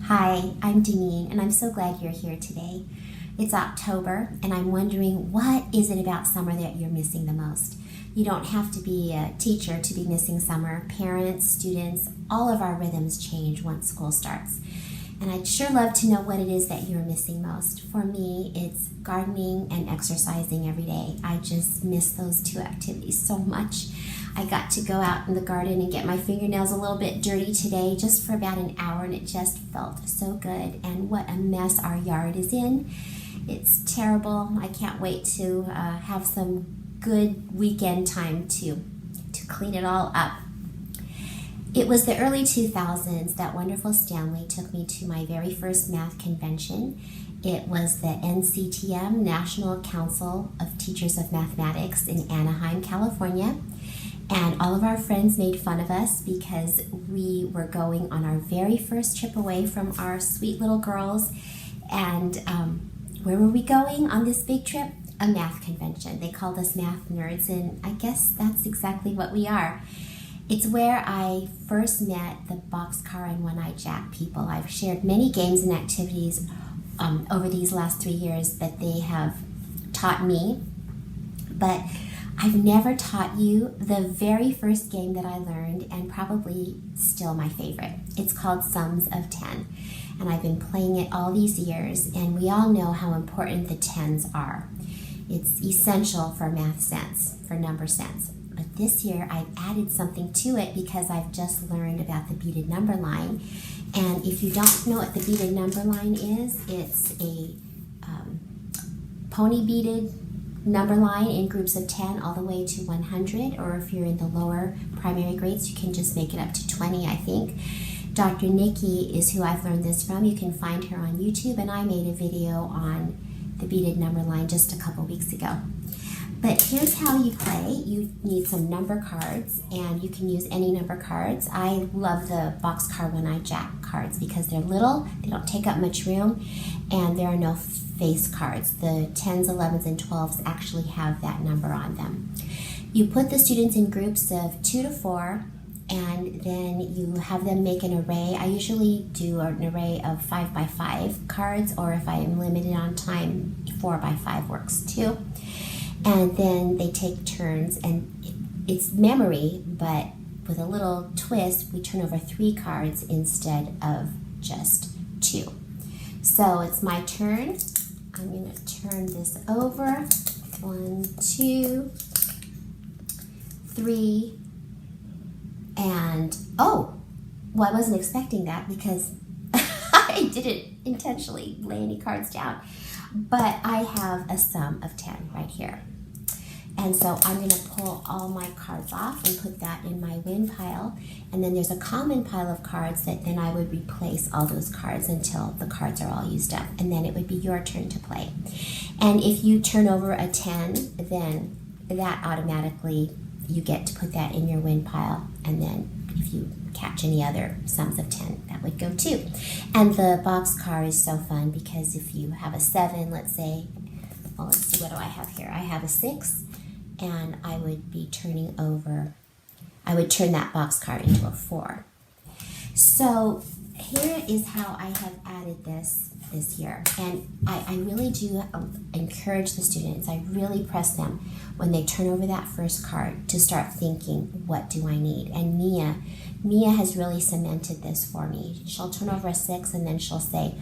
Hi, I'm Deneen, and I'm so glad you're here today. It's October, and I'm wondering, what is it about summer that you're missing the most? You don't have to be a teacher to be missing summer. Parents, students, all of our rhythms change once school starts. And I'd sure love to know what it is that you're missing most. For me, it's gardening and exercising every day. I just miss those two activities so much. I got to go out in the garden and get my fingernails a little bit dirty today just for about an hour, and it just felt so good. And what a mess our yard is in. It's terrible. I can't wait to have some good weekend time to clean it all up. It was the early 2000s that wonderful Stanley took me to my very first math convention. It was the NCTM, National Council of Teachers of Mathematics in Anaheim, California. And all of our friends made fun of us because we were going on our very first trip away from our sweet little girls. And where were we going on this big trip? A math convention. They called us math nerds, and I guess that's exactly what we are. It's where I first met the boxcar and one-eyed jack people. I've shared many games and activities over these last 3 years that they have taught me, but I've never taught you the very first game that I learned, and probably still my favorite. It's called Sums of 10, and I've been playing it all these years, and we all know how important the tens are. It's essential for math sense, for number sense. But this year I've added something to it because I've just learned about the beaded number line. And if you don't know what the beaded number line is, it's a pony beaded number line in groups of 10 all the way to 100, or if you're in the lower primary grades, you can just make it up to 20, I think. Dr. Nikki is who I've learned this from. You can find her on YouTube, and I made a video on the beaded number line just a couple weeks ago. But here's how you play. You need some number cards, and you can use any number cards. I love the boxcar one-eyed jack cards because they're little, they don't take up much room, and there are no face cards. The 10s, 11s, and 12s actually have that number on them. You put the students in groups of 2 to 4, and then you have them make an array. I usually do an array of 5 by 5 cards, or if I am limited on time, 4 by 5 works too. And then they take turns, and it's memory, but with a little twist, we turn over 3 cards instead of just 2. So it's my turn. I'm going to turn this over. 1, 2, 3, and oh, well, I wasn't expecting that because I didn't intentionally lay any cards down. But I have a sum of 10 right here. And so I'm going to pull all my cards off and put that in my win pile. And then there's a common pile of cards that then I would replace all those cards until the cards are all used up. And then it would be your turn to play. And if you turn over a 10, then that automatically, you get to put that in your win pile. And then if you catch any other sums of 10, that would go too. And the boxcar is so fun because if you have a 7, let's say, well, let's see, what do I have here? I have a 6, and I would be turning over, I would turn that boxcar into a 4. So here is how I have added this year. And I really do encourage the students, I really press them when they turn over that first card to start thinking, what do I need? And Mia has really cemented this for me. She'll turn over a 6, and then she'll say,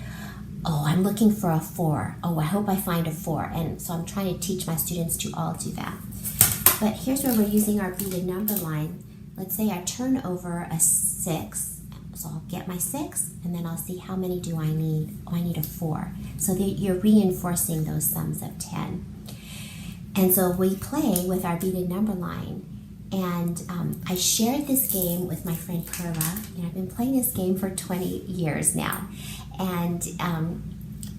oh, I'm looking for a 4. Oh, I hope I find a 4. And so I'm trying to teach my students to all do that. But here's where we're using our beaded number line. Let's say I turn over a 6. So I'll get my 6, and then I'll see how many do I need. Oh, I need a 4. So you're reinforcing those sums of 10. And so we play with our beaded number line. And I shared this game with my friend Perla, and I've been playing this game for 20 years now. And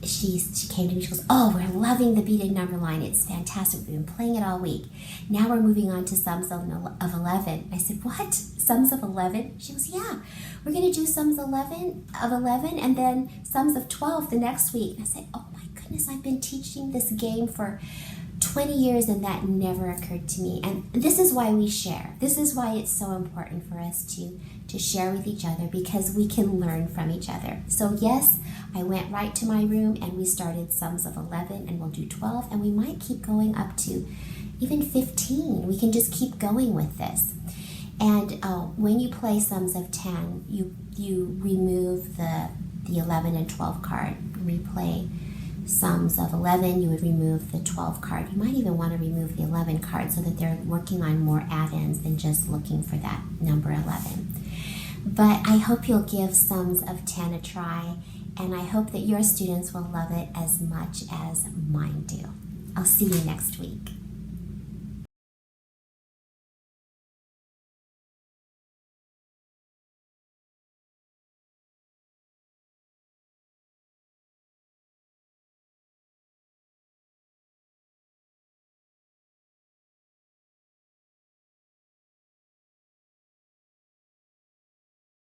she came to me, she goes, oh, we're loving the beaded number line. It's fantastic. We've been playing it all week. Now we're moving on to sums of 11. I said, what? Sums of 11? She goes, yeah, we're going to do sums of 11 and then sums of 12 the next week. And I said, oh my goodness, I've been teaching this game for 20 years and that never occurred to me. And this is why we share. This is why it's so important for us to share with each other, because we can learn from each other. So yes, I went right to my room and we started sums of 11, and we'll do 12, and we might keep going up to even 15. We can just keep going with this. And when you play sums of 10, you remove the 11 and 12 card. Replay sums of 11, you would remove the 12 card. You might even want to remove the 11 card so that they're working on more add-ins than just looking for that number 11. But I hope you'll give sums of 10 a try, and I hope that your students will love it as much as mine do. I'll see you next week.